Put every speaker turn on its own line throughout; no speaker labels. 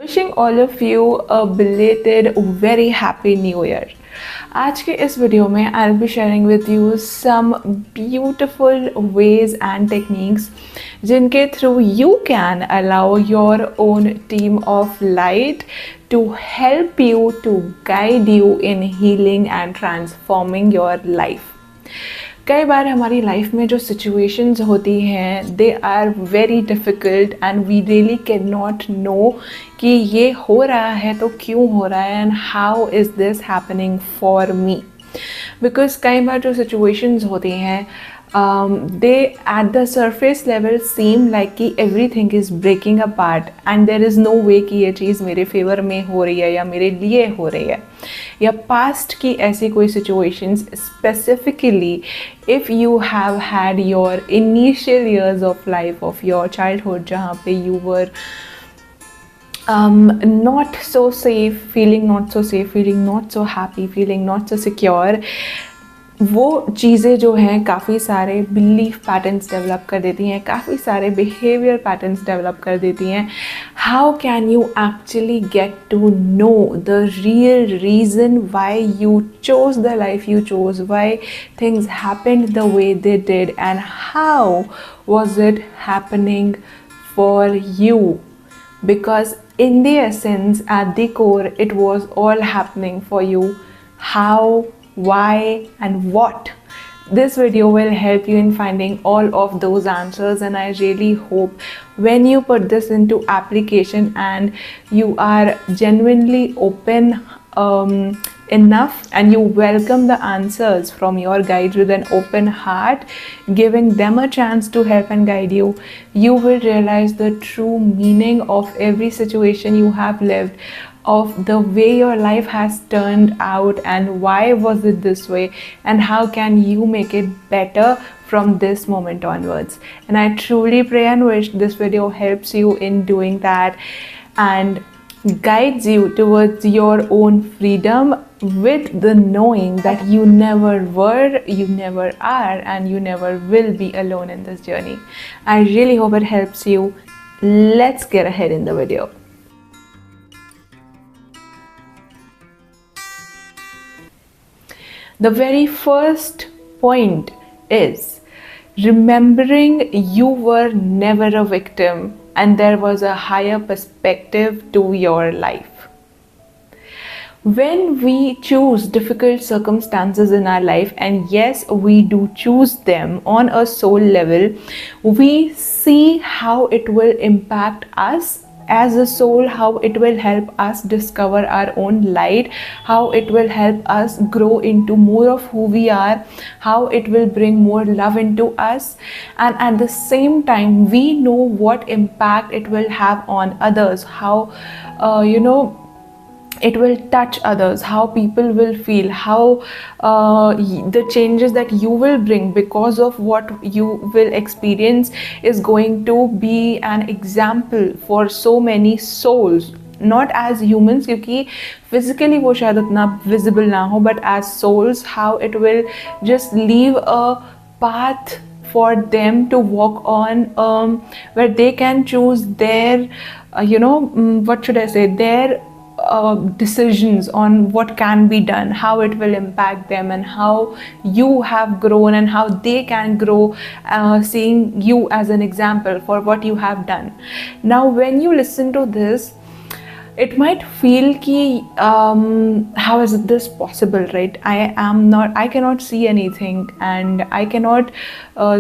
Wishing all of you a belated very happy new year. आज के इस video में I'll be sharing with you some beautiful ways and techniques जिनके through you can allow your own team of light to help you to guide you in healing and transforming your life. कई बार हमारी life में जो situations होती हैं they are very difficult and we really can not know कि ये हो रहा है तो क्यों हो रहा है and how is this happening for me. Because कई बार जो सिचुएशंस होती हैं they at the surface level seem like कि everything is breaking apart and there is no way कि ये चीज़ मेरे फेवर में हो रही है या मेरे लिए हो रही है, या पास्ट की ऐसी कोई situations specifically if you have had your initial years of life of your childhood जहाँ पे you were not so safe, feeling not so safe, feeling not so happy, feeling not so secure. वो चीज़ें जो हैं काफ़ी सारे belief patterns develop कर देती हैं, काफ़ी सारे बिहेवियर पैटर्न्स डेवलप कर देती हैं. How can you actually get to know the real reason why you chose the life you chose, why things happened the way they did and how was it happening for you? Because in the essence, at the core, it was all happening for you. How, why, and what? This video will help you in finding all of those answers, and I really hope when you put this into application and you are genuinely open enough and you welcome the answers from your guides with an open heart, giving them a chance to help and guide you, you will realize the true meaning of every situation you have lived, of the way your life has turned out and why was it this way and how can you make it better from this moment onwards. And I truly pray and wish this video helps you in doing that and guides you towards your own freedom with the knowing that you never were, you never are, and you never will be alone in this journey. I really hope it helps you. Let's get ahead in the video. The very first point is remembering you were never a victim and there was a higher perspective to your life. When we choose difficult circumstances in our life, and yes, we do choose them on a soul level, we see how it will impact us as a soul, how it will help us discover our own light, how it will help us grow into more of who we are, how it will bring more love into us, and at the same time we know what impact it will have on others, how it will touch others, how people will feel, how the changes that you will bring because of what you will experience is going to be an example for so many souls, not as humans क्योंकि physically वो शायद उतना visible ना हो, but as souls how it will just leave a path for them to walk on where they can choose their what should I say, their decisions on what can be done, how it will impact them and how you have grown and how they can grow, seeing you as an example for what you have done. Now when you listen to this, it might feel ki how is this possible, right? I cannot see anything and I cannot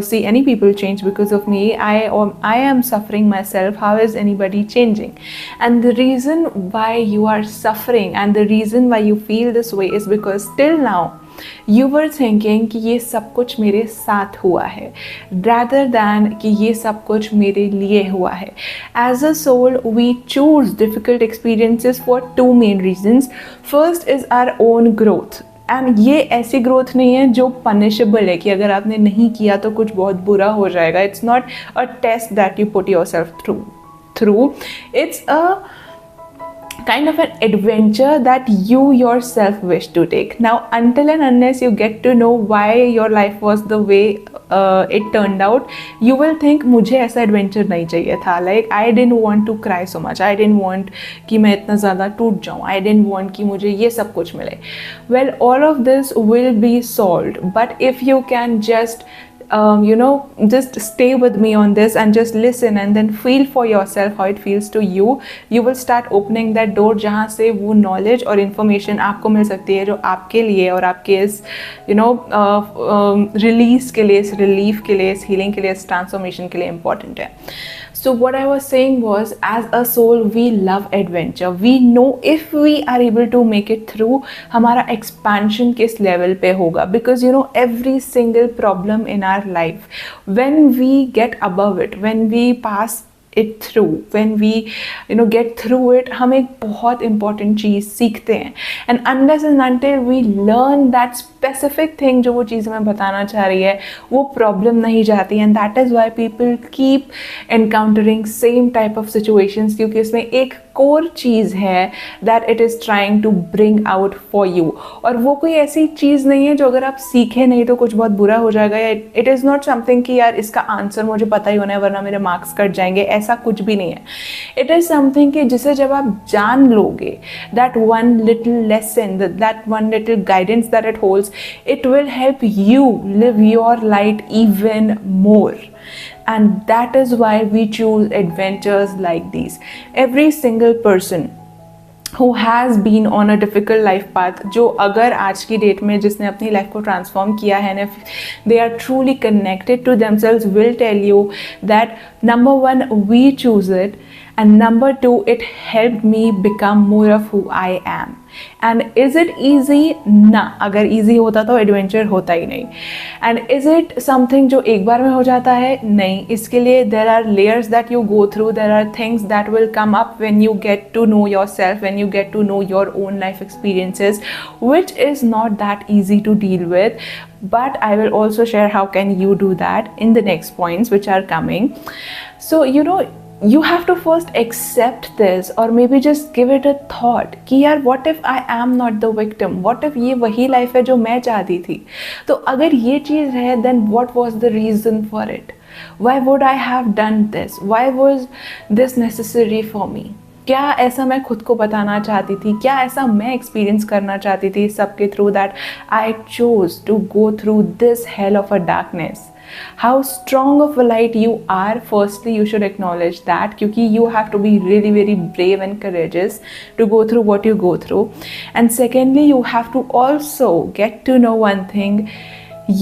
see any people change because of me. I am suffering myself. How is anybody changing? And the reason why you are suffering and the reason why you feel this way is because till now you were thinking कि ये सब कुछ मेरे साथ हुआ है rather than कि ये सब कुछ मेरे लिए हुआ है. As a soul, we choose difficult experiences for two main reasons. First is our own growth. And ये ऐसी ग्रोथ नहीं है जो पनिशेबल है कि अगर आपने नहीं किया तो कुछ बहुत बुरा हो जाएगा. It's not a test that you put yourself through. It's a kind of an adventure that you yourself wish to take. Now, until and unless you get to know why your life was the way it turned out, you will think मुझे ऐसा adventure नहीं चाहिए था. Like I didn't want to cry so much. I didn't want कि मैं इतना ज़्यादा टूट जाऊँ. I didn't want कि मुझे ये सब कुछ मिले. Well, all of this will be solved. But if you can just just stay with me on this and just listen and then feel for yourself how it feels to you, you will start opening that door जहाँ से वो knowledge और information आपको मिल सकती है जो आपके लिए और आपके इस release के लिए, इस relief के लिए, इस healing के लिए, इस transformation के लिए important है. So what I was saying was, as a soul, we love adventure. We know if we are able to make it through, हमारा expansion किस level पे होगा. Because every single problem in our life, when we get above it, when we pass it through, when we get through it, हम एक बहुत important चीज़ सीखते हैं. And unless and until we learn that specific thing जो वो चीज़ हमें बताना चाह रही है, वो problem नहीं जाती. And that is why people keep encountering same type of situations, क्योंकि इसमें एक core चीज़ है that it is trying to bring out for you. और वो कोई ऐसी चीज़ नहीं है जो अगर आप सीखे नहीं तो कुछ बहुत बुरा हो जाएगा, या it is not something कि यार इसका आंसर मुझे पता ही होना है वरना मेरे मार्क्स कट जाएंगे, ऐसा कुछ भी नहीं है. It is something कि जिसे जब आप जान लोगे, that one little lesson, that one little guidance that it holds, it will help you live your light even more. And that is why we choose adventures like these. Every single person who has been on a difficult life path, जो अगर आज की date में जिसने अपनी life को transform किया है, and if they are truly connected to themselves, will tell you that number one, we choose it, and number two, it helped me become more of who I am. And is it easy? ना, अगर easy होता तो adventure होता ही नहीं. And is it something जो एक बार में हो जाता है? नहीं. इसके लिए there are layers that you go through, there are things that will come up when you get to know yourself, when you get to know your own life experiences, which is not that easy to deal with. But I will also share how can you do that in the next points which are coming. So you have to first accept this, or maybe just give it a thought कि यार what if I am not the victim, what if ये वही life है जो मैं चाहती थी. तो अगर ये चीज़ है, then what was the reason for it? Why would I have done this? Why was this necessary for me? क्या ऐसा मैं खुद को बताना चाहती थी, क्या ऐसा मैं एक्सपीरियंस करना चाहती थी सबके through, that I chose to go through this hell of a darkness. How strong of a light you are, firstly you should acknowledge that, क्योंकि you have to be really very brave and courageous to go through what you go through. And secondly, you have to also get to know one thing,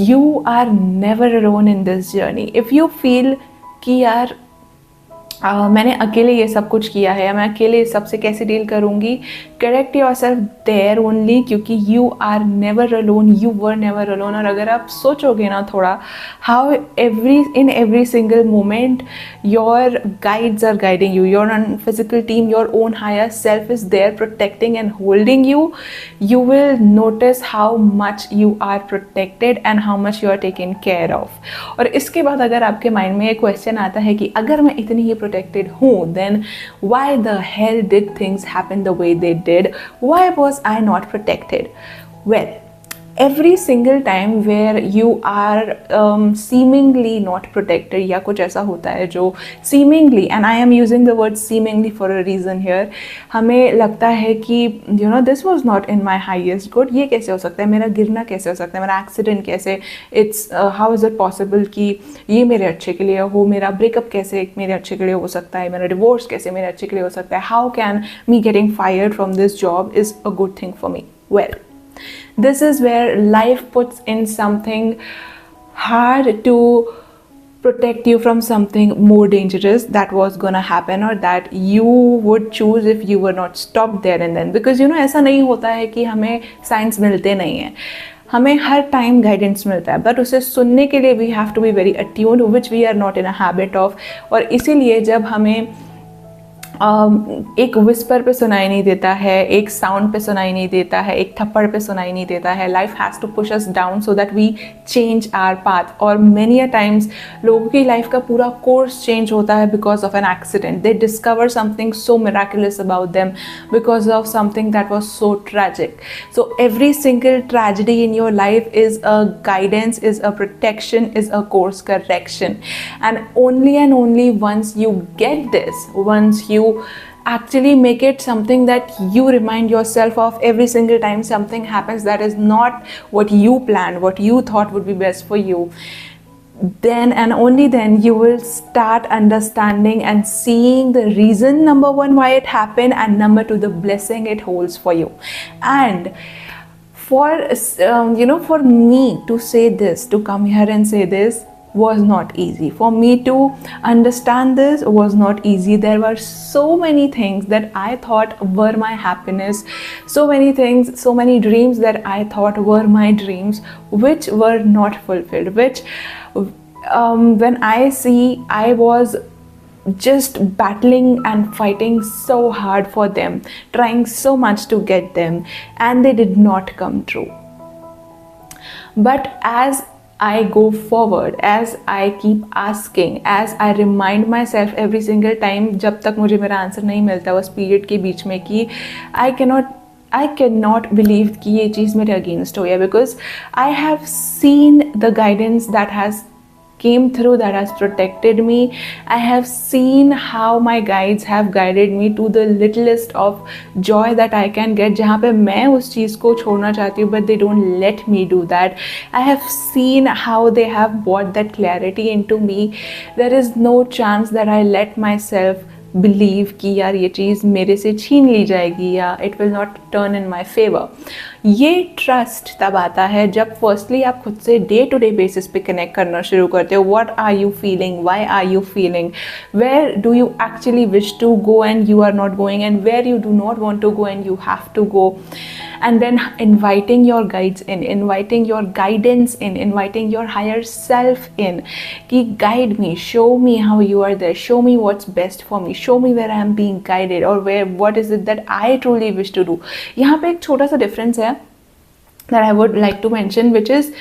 you are never alone in this journey. If you feel कि यार मैंने अकेले ये सब कुछ किया है, मैं अकेले इस सब से कैसे डील करूँगी, correct yourself there only, क्योंकि you are never alone, you were never alone. और अगर आप सोचोगे ना थोड़ा, how in every single moment your guides are guiding you, your physical team, your own higher self is there protecting and holding you, you will notice how much you are protected and how much you are taken care of. और इसके बाद अगर आपके mind में एक question आता है कि अगर मैं इतनी ही protected हूँ, then why the hell did things happen the way they did? Why was I not protected? Well, every single time where you are seemingly not protected, या कुछ ऐसा होता है जो seemingly, and I am using the word seemingly for a reason here, हमें लगता है कि this was not in my highest good, ये कैसे हो सकता है, मेरा गिरना कैसे हो सकता है, मेरा एक्सीडेंट कैसे, it's how is it possible कि ये मेरे अच्छे के लिए हो, मेरा ब्रेकअप कैसे मेरे अच्छे के लिए हो सकता है, मेरा डिवोर्स कैसे मेरे अच्छे के लिए हो सकता है, how can me getting fired from this job is a good thing for me? Well, this is where life puts in something hard to protect you from something more dangerous that was gonna happen, or that you would choose if you were not stopped there and then. Because ऐसा नहीं होता है कि हमें science मिलते नहीं हैं, हमें हर टाइम गाइडेंस मिलता है, बट उसे सुनने के लिए we have to be very attuned, which we are not in a habit of. और इसीलिए जब हमें एक विस्पर पे सुनाई नहीं देता है, एक साउंड पे सुनाई नहीं देता है, एक थप्पड़ पे सुनाई नहीं देता है. Life has to push us down so that we change our path. और मेनी अ टाइम्स लोगों की लाइफ का पूरा कोर्स चेंज होता है because of an accident. They discover something so miraculous about them because of something that was so tragic. So every single tragedy in your life is a guidance, is a protection, is a course correction. And only once you get this, once you actually make it something that you remind yourself of every single time something happens that is not what you planned, what you thought would be best for you, then and only then you will start understanding and seeing the reason, number one, why it happened, and number two, the blessing it holds for you. And for for me to say this, to come here and say this, was not easy. For me to understand this was not easy. There were so many things that I thought were my happiness, so many things, so many dreams that I thought were my dreams, which were not fulfilled, which when I see, I was just battling and fighting so hard for them, trying so much to get them, and they did not come true. But as I go forward, as I keep asking, as I remind myself every single time, जब तक मुझे मेरा answer नहीं मिलता उस period के बीच में, कि I cannot believe कि ये चीज़ मेरे अगेंस्ट हो गया, because I have seen the guidance that has came through, that has protected me. I have seen how my guides have guided me to the littlest of joy that I can get, जहाँ पे मैं उस चीज़ को छोड़ना चाहती हूँ but they don't let me do that. I have seen how they have brought that clarity into me. There is no chance that I let myself believe कि यार ये चीज़ मेरे से छीन ली जाएगी या it will not turn in my favor. ये trust तब आता है जब फर्स्टली आप खुद से डे टू डे बेसिस पे कनेक्ट करना शुरू करते हो. What are you feeling, why are you feeling, where do you actually wish to go and you are not going, and where you do not want to go and you have to go. And then inviting your guides in, inviting your guidance in, inviting your higher self in, ki guide me, show me how you are there, show me what's best for me, show me where I am being guided, or where what is it that I truly wish to do. यहाँ पे एक छोटा सा difference है that I would like to mention, which is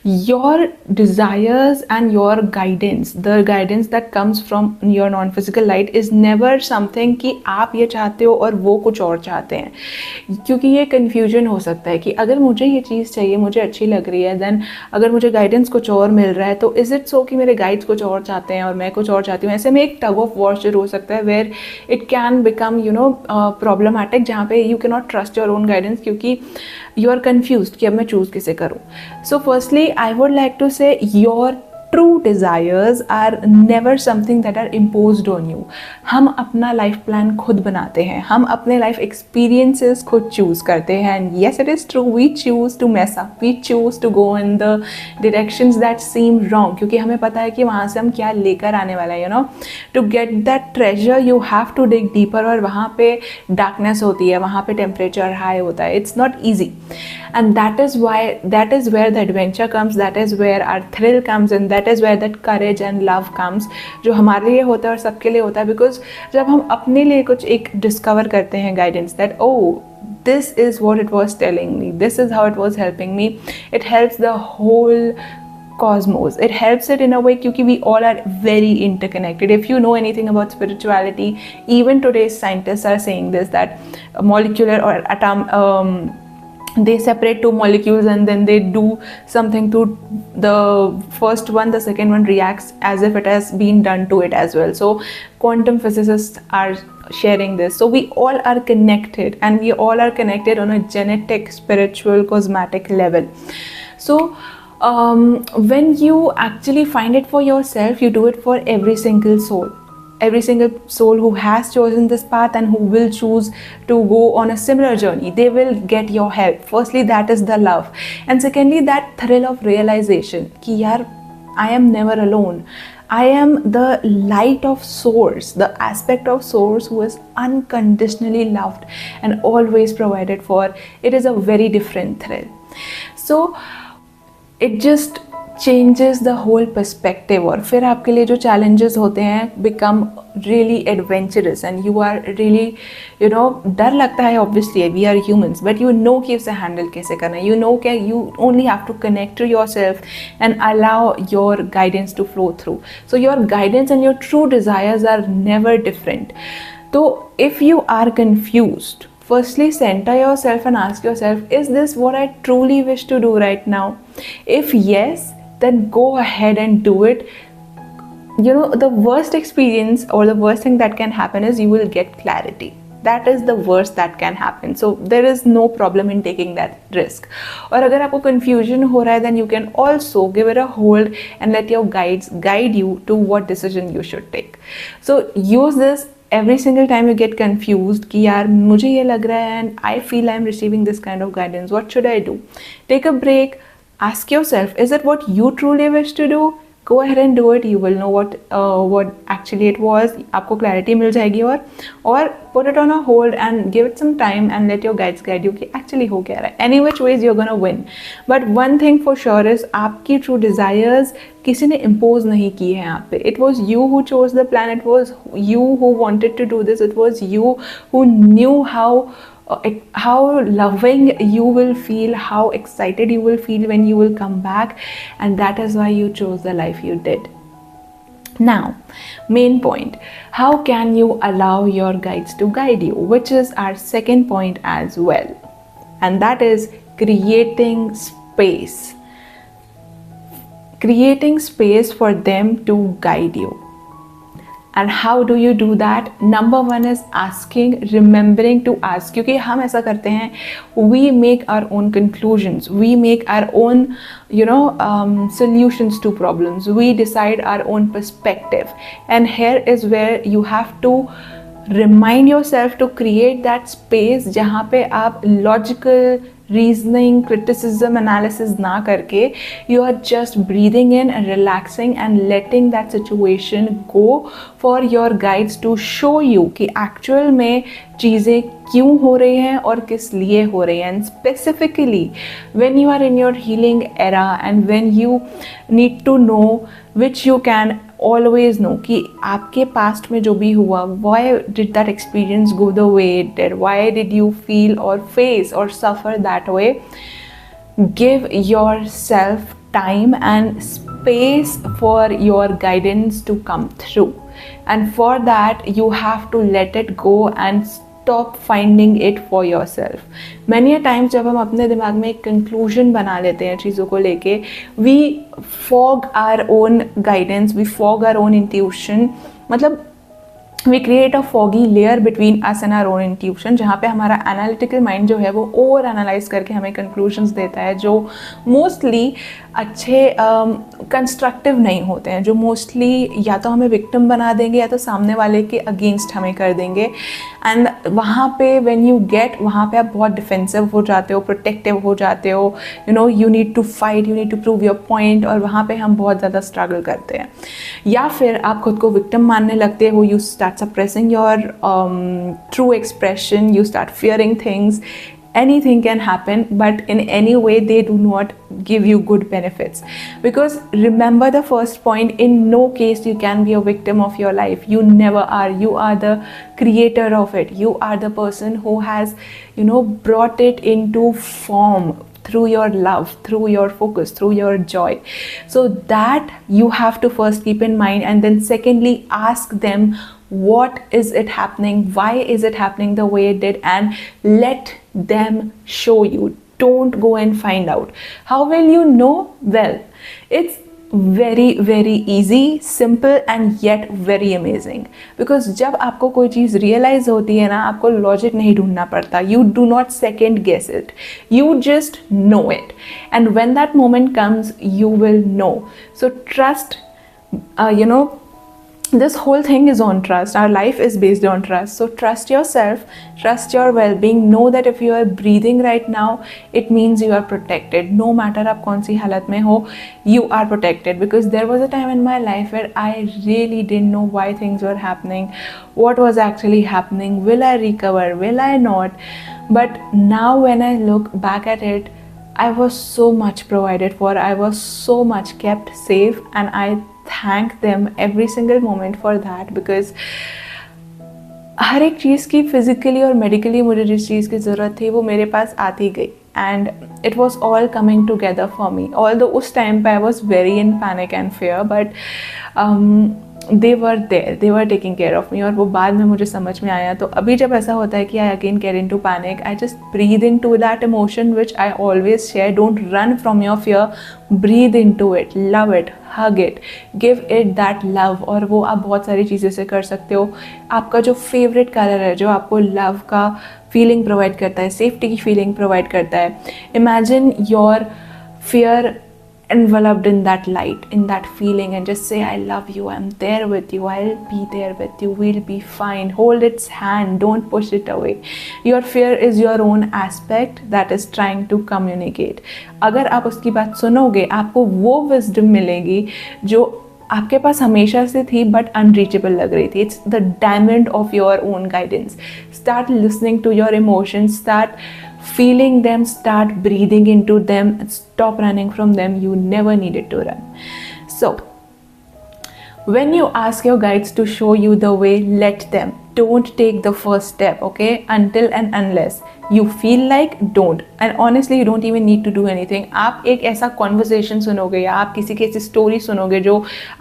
your desires and your guidance, the guidance that comes from your non-physical light is never something कि आप ये चाहते हो और वो कुछ और चाहते हैं. क्योंकि ये confusion हो सकता है कि अगर मुझे ये चीज़ चाहिए, मुझे अच्छी लग रही है, then अगर मुझे guidance कुछ और मिल रहा है तो is it so कि मेरे guides कुछ और चाहते हैं और मैं कुछ और चाहती हूँ. ऐसे में एक tug of war शुरू हो सकता है where it can become problematic, जहाँ पे you cannot trust your own guidance क्योंकि you are confused कि अब मैं चूज़ किसे करूँ. So firstly I would like to say your true desires are never something that are imposed on you. हम अपना लाइफ प्लान खुद बनाते हैं, हम अपने लाइफ एक्सपीरियंसेस खुद चूज़ करते हैं. And yes it is true, we choose to mess up, we choose to go in the directions that seem wrong, क्योंकि हमें पता है कि वहाँ से हम क्या लेकर आने वाला है. To get that treasure you have to dig deeper, और वहाँ पे डार्कनेस होती है, वहाँ पे टेम्परेचर हाई होता है. It's not easy, and that is where the adventure comes, that is where our thrill comes, and that is where that courage and love comes, जो हमारे लिए होता है और सबके लिए होता है. बिकॉज जब हम अपने लिए कुछ एक डिस्कवर करते हैं guidance, that this is what it was telling me, this is how it was helping me, it helps the whole cosmos, it helps it in a way क्योंकि we all are very interconnected. If you know anything about spirituality, even today's scientists are saying this, that molecular or atom they separate two molecules and then they do something to the first one, the second one reacts as if it has been done to it as well. So quantum physicists are sharing this. So we all are connected, and we all are connected on a genetic, spiritual, cosmetic level. So when you actually find it for yourself, you do it for every single soul. Every single soul who has chosen this path and who will choose to go on a similar journey, they will get your help. Firstly, that is the love, and secondly, that thrill of realization कि यार I am never alone. I am the light of source, the aspect of source who is unconditionally loved and always provided for. It is a very different thrill. So it just changes the whole perspective, और फिर आपके लिए जो challenges होते हैं become really adventurous and you are really, you know, डर लगता है, obviously we are humans, but you know कि उसे handle कैसे करना है, you know कि you only have to connect to yourself and allow your guidance to flow through. So your guidance and your true desires are never different. So if you are confused, firstly center yourself and ask yourself, is this what I truly wish to do right now? If yes, then go ahead and do it. You know, the worst experience or the worst thing that can happen is you will get clarity. That is the worst that can happen. So there is no problem in taking that risk. और अगर आपको confusion हो रहा है, then you can also give it a hold and let your guides guide you to what decision you should take. So use this every single time you get confused कि यार मुझे ये लग रहा है and I feel I'm receiving this kind of guidance. What should I do? Take a break. Ask yourself, is it what you truly wish to do? Go ahead and do it. You will know what actually it was. आपको clarity मिल जाएगी, और put it on a hold and give it some time and let your guides guide you कि actually हो क्या रहा है. Any which ways you're gonna win. But one thing for sure is आपकी true desires किसी ने impose नहीं की है यहाँ पे. It was you who chose the plan. It was you who wanted to do this. It was you who knew how loving you will feel, how excited you will feel when you will come back, and that is why you chose the life you did. Now, main point, how can you allow your guides to guide you, which is our second point as well, and that is creating space. Creating space for them to guide you. And how do you do that? Number one is asking, remembering to ask. क्योंकि हम ऐसा करते हैं, we make our own conclusions, we make our own, solutions to problems, we decide our own perspective. And here is where you have to remind yourself to create that space जहाँ पे आप logical reasoning, criticism, analysis ना करके you are just breathing in and relaxing and letting that situation go for your guides to show you कि actual में चीज़ें क्यों हो रही हैं और किस लिए हो रही हैं. And specifically when you are in your healing era and when you need to know, which you can always know कि आपके past में जो भी हुआ, why did that experience go the way it did, why did you feel or face or suffer that way. Give yourself time and space for your guidance to come through, and for that you have to let it go and stop finding it for yourself. Many a times जब हम अपने दिमाग में एक conclusion बना लेते हैं चीज़ों को लेके, we fog our own guidance, we fog our own intuition. मतलब we create a foggy layer between us and our own intuition, जहाँ पे हमारा analytical mind जो है वो over analyze करके हमें conclusions देता है जो mostly अच्छे constructive नहीं होते हैं, जो mostly या तो हमें victim बना देंगे या तो सामने वाले के against हमें कर देंगे. And वहाँ पे when you get, वहाँ पे आप बहुत defensive हो जाते हो, protective हो जाते हो, you need to fight, you need to prove your point, और वहाँ पे हम बहुत ज़्यादा struggle करते हैं. या फिर आप खुद को victim मानने लगते हो, you start suppressing your true expression, you start fearing things. Anything can happen, but in any way they do not give you good benefits. Because remember the first point, in no case you can be a victim of your life. You never are. You are the creator of it. You are the person who has, brought it into form through your love, through your focus, through your joy. So that you have to first keep in mind, and then secondly ask them, what is it happening, why is it happening the way it did, and let them show you. Don't go and find out. How will you know? Well, it's very very easy, simple and yet very amazing. Because जब आपको कोई चीज़ realize होती है ना, आपको logic नहीं ढूंढना पड़ता. You do not second guess it. You just know it. And when that moment comes, you will know. So trust, this whole thing is on trust. Our life is based on trust. So trust yourself, trust your well-being. Know that if you are breathing right now, it means you are protected. No matter आप कौन सी हालत में हो, you are protected. Because there was a time in my life where I really didn't know why things were happening, what was actually happening, will I recover, will I not. But now when I look back at it, I was so much provided for, I was so much kept safe, and I thank them every single moment for that, because हर एक चीज़ की physically और medically मुझे जिस चीज़ की ज़रूरत थी वो मेरे पास आती गई, and it was all coming together for me. Although उस टाइम पे I was very in panic and fear, but they were there, they were taking care of me. और वो बाद में मुझे समझ में आया. तो अभी जब ऐसा होता है कि I again get into panic, I just breathe into that emotion which I always share. Don't run from your fear, breathe into it, love it, hug it, give it that love. और वो आप बहुत सारी चीज़ें से कर सकते हो. आपका जो फेवरेट कलर है, जो आपको लव का फीलिंग प्रोवाइड करता है, सेफ्टी की फीलिंग प्रोवाइड करता है, imagine your fear enveloped in that light, in that feeling, and just say, I love you, I'm there with you, I'll be there with you, we'll be fine. Hold its hand, don't push it away. Your fear is your own aspect that is trying to communicate. अगर आप उसकी बात सुनोगे, आपको वो wisdom मिलेगी जो आपके पास हमेशा से थी बट अनरीचेबल लग रही थी. It's the diamond of your own guidance. Start listening to your emotions, start feeling them, start breathing into them, stop running from them. You never needed to run. So when you ask your guides to show you the way, let them. Don't take the first step, okay, until and unless you feel like, don't. And honestly, you don't even need to do anything. आप एक ऐसा conversation सुनोगे या आप किसी की ऐसी story सुनोगे जो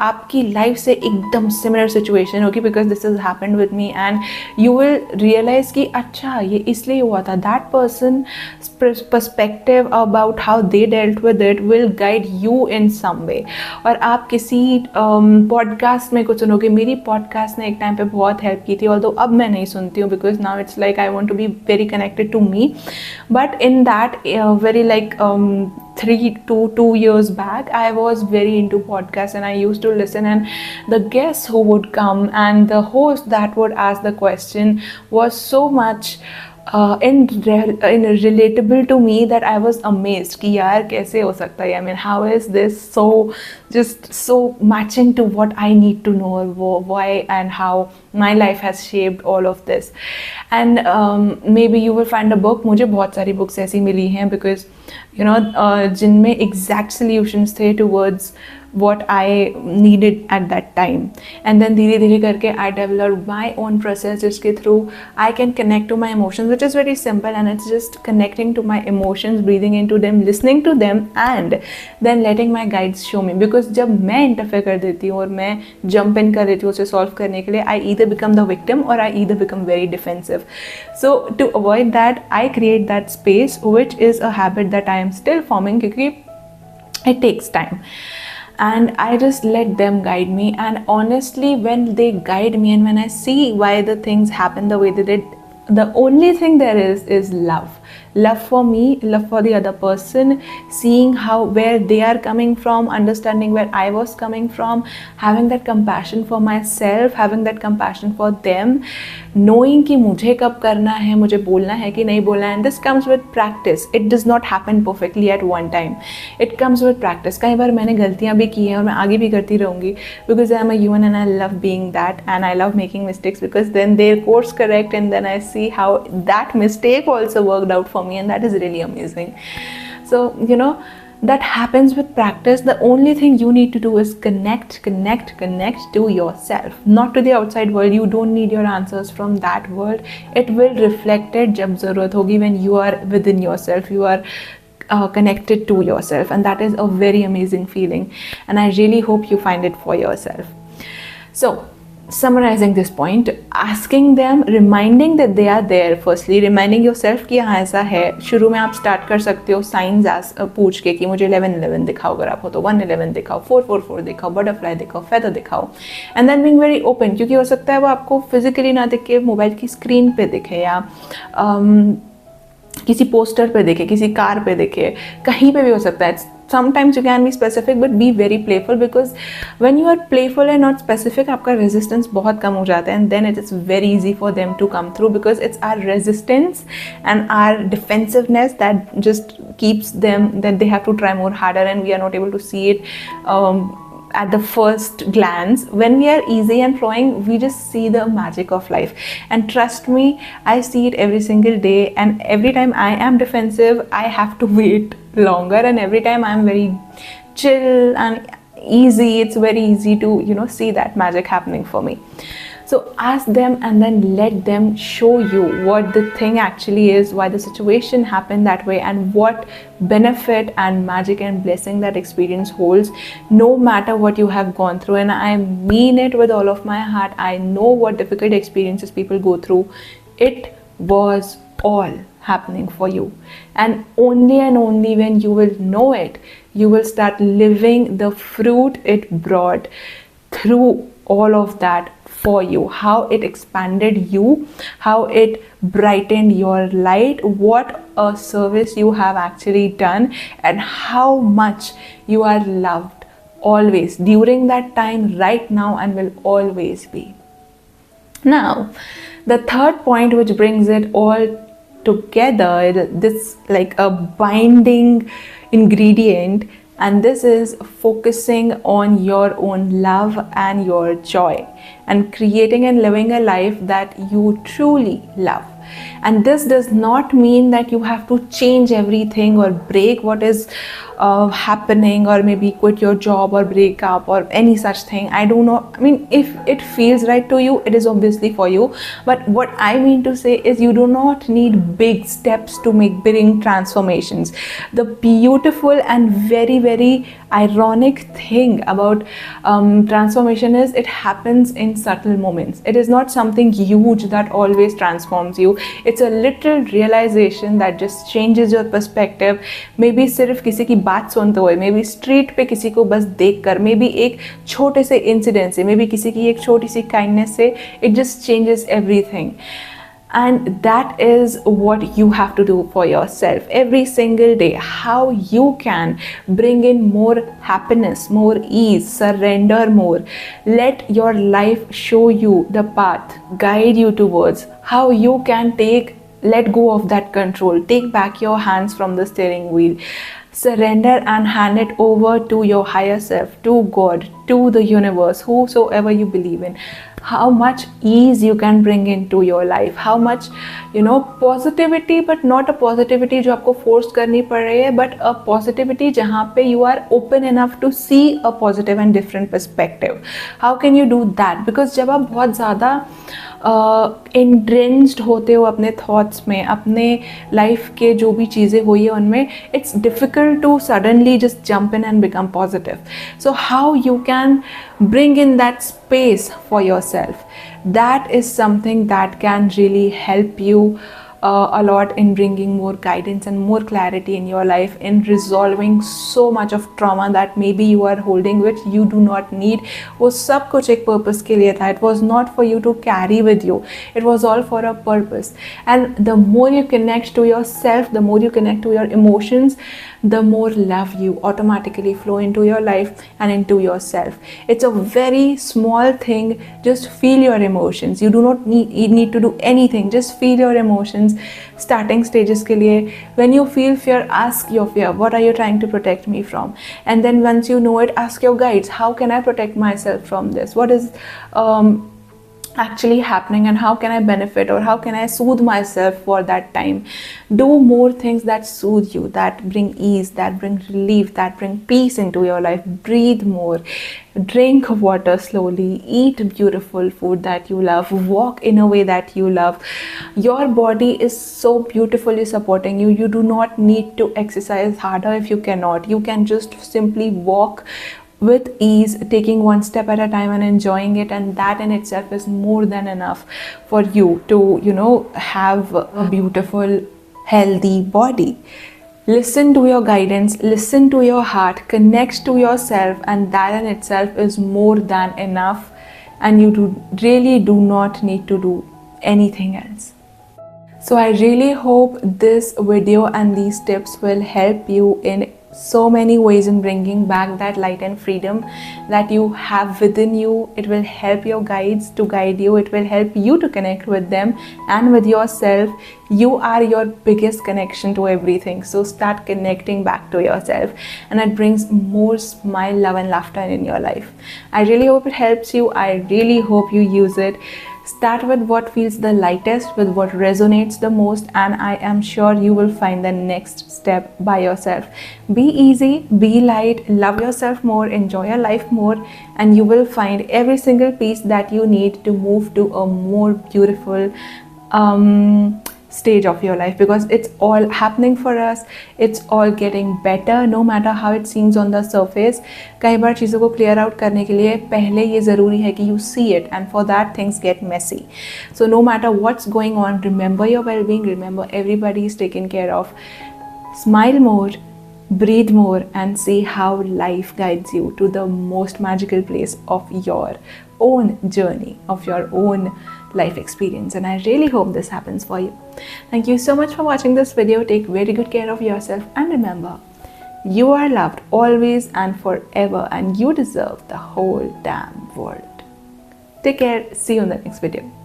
आपकी life से एकदम similar situation होगी, because this has happened with me, and you will realize कि अच्छा ये इसलिए हुआ था. That person's perspective about how they dealt with it will guide you in some way. और आप किसी podcast में कुछ सुनोगे. मेरी podcast ने एक टाइम पे बहुत help की थी, तो अब मैं नहीं सुनती हूँ, because now it's like I want to be very connected to me. But in that very like 3 to 2 years back, I was very into podcasts, and I used to listen, and the guests who would come and the host that would ask the question was so much relatable to me that I was amazed कि यार कैसे हो सकता है. I mean, how is this so matching to what I need to know, why and how my life has shaped all of this. And maybe you will find a book. मुझे बहुत सारी books ऐसी मिली हैं, because you know जिनमें exact solutions थे towards what I needed at that time. And then धीरे धीरे करके I developed my own process जिसके through I can connect to my emotions, which is very simple, and it's just connecting to my emotions, breathing into them, listening to them, and then letting my guides show me. Because जब मैं interfere कर देती हूँ और मैं jump in कर देती हूँ उसे solve करने के लिए, I either become the victim or I either become very defensive. So to avoid that, I create that space, which is a habit that I am still forming, क्योंकि it takes time. And I just let them guide me, and honestly, when they guide me and when I see why the things happen the way they did, the only thing there is love for me, love for the other person, seeing where they are coming from, understanding where I was coming from, having that compassion for myself, having that compassion for them, knowing कि मुझे कब करना है, मुझे बोलना है कि नहीं बोलना है. And this comes with practice. It does not happen perfectly at one time. It comes with practice. कई बार मैंने गलतियाँ भी की हैं और मैं आगे भी करती रहूँगी, because I am a human and I love being that, and I love making mistakes, because then they course correct, and then I see how that mistake also worked out for me, and that is really amazing. So you know, that happens with practice. The only thing you need to do is connect to yourself, not to the outside world. You don't need your answers from that world. It will reflect it jab zarurat hogi, when you are within yourself, you are connected to yourself, and that is a very amazing feeling, and I really hope you find it for yourself. So summarizing this point, asking them, reminding that they are there. Firstly, reminding yourself कि हाँ ऐसा है. शुरू में आप start कर सकते हो साइंस पूछ के कि मुझे 1111 दिखाओ, अगर आप हो तो 111 दिखाओ, 444 दिखाओ, बटरफ्लाई दिखाओ, फेदर दिखाओ. And then being very open, क्योंकि हो सकता है वो आपको फिजिकली ना दिखे, मोबाइल की स्क्रीन पे दिखे, या किसी पोस्टर पे दिखे, किसी कार पे दिखे, कहीं पे भी हो सकता है. Sometimes you can be specific, but be very playful, because when you are playful and not specific, आपका resistance बहुत कम हो जाता है, and then it is very easy for them to come through, because it's our resistance and our defensiveness that just keeps them, that they have to try more harder, and we are not able to see it at the first glance. When we are easy and flowing, we just see the magic of life. And trust me, I see it every single day, and every time I am defensive, I have to wait longer, and every time I'm very chill and easy, it's very easy to see that magic happening for me. So ask them and then let them show you what the thing actually is, why the situation happened that way, and what benefit and magic and blessing that experience holds, no matter what you have gone through. And I mean it with all of my heart. I know what difficult experiences people go through. It was all happening for you, and only when you will know it, you will start living the fruit it brought through all of that for you, how it expanded you, how it brightened your light, what a service you have actually done, and how much you are loved always during that time, right now, and will always be. Now, the third point, which brings it all together, this like a binding ingredient, and this is focusing on your own love and your joy, and creating and living a life that you truly love. And this does not mean that you have to change everything or break what is happening, or maybe quit your job or break up or any such thing. I don't know. I mean, if it feels right to you, it is obviously for you. But what I mean to say is, you do not need big steps to bring transformations. The beautiful and very, very ironic thing about transformation is it happens in subtle moments. It is not something huge that always transforms you. It's a little realization that just changes your perspective. Maybe सिर्फ किसी की बात सुनते हुए, maybe street पे किसी को बस देखकर, maybe एक छोटे से incident से, maybe किसी की एक छोटी सी kindness से, it just changes everything. And that is what you have to do for yourself every single day. How you can bring in more happiness, more ease, surrender more. Let your life show you the path, guide you towards how you can let go of that control, take back your hands from the steering wheel, surrender and hand it over to your higher self, to God, to the universe, whosoever you believe in. How much ease you can bring into your life, how much positivity, but not a positivity जो आपको force करनी पड़ रही है, but a positivity जहाँ पे you are open enough to see a positive and different perspective. How can you do that? Because जब आप बहुत ज़्यादा entrenched होते हो अपने thoughts में, अपने life के जो भी चीज़ें हुई है उनमें, it's difficult to suddenly just jump in and become positive. So how you can bring in that space for yourself, that is something that can really help you a lot in bringing more guidance and more clarity in your life, in resolving so much of trauma that maybe you are holding, which you do not need. वो सब कुछ एक purpose के लिए था. It was not for you to carry with you. It was all for a purpose. And the more you connect to yourself, the more you connect to your emotions, the more love you automatically flow into your life and into yourself. It's a very small thing. Just feel your emotions. You do not need to do anything. Just feel your emotions. Starting stages के लिए, when you feel fear, ask your fear, what are you trying to protect me from? And then once you know it, ask your guides, how can I protect myself from this? What is actually happening, and how can I benefit, or how can I soothe myself for that time? Do more things that soothe you, that bring ease, that bring relief, that bring peace into your life. Breathe more, drink water slowly, eat beautiful food that you love, walk in a way that you love. Your body is so beautifully supporting you. You do not need to exercise harder if you cannot. You can just simply walk with ease, taking one step at a time and enjoying it, and that in itself is more than enough for you to have a beautiful, healthy body. Listen to your guidance, listen to your heart, connect to yourself, and that in itself is more than enough, and you really do not need to do anything else. So I really hope this video and these tips will help you in so many ways in bringing back that light and freedom that you have within you. It will help your guides to guide you. It will help you to connect with them and with yourself. You are your biggest connection to everything. So start connecting back to yourself, and it brings more smile, love and laughter in your life. I really hope it helps you. I really hope you use it. Start with what feels the lightest, with what resonates the most, and I am sure you will find the next step by yourself. Be easy, be light, love yourself more, enjoy your life more, and you will find every single piece that you need to move to a more beautiful stage of your life, because it's all happening for us. It's all getting better, no matter how it seems on the surface. कई बार चीज़ों को clear out करने के लिए पहले ये ज़रूरी है कि you see it, and for that things get messy. So no matter what's going on, remember your well-being, remember everybody is taken care of. Smile more, breathe more, and see how life guides you to the most magical place of your own journey, of your own life experience. And I really hope this happens for you. Thank you so much for watching this video. Take very good care of yourself, and remember, you are loved always and forever, and you deserve the whole damn world. Take care. See you in the next video.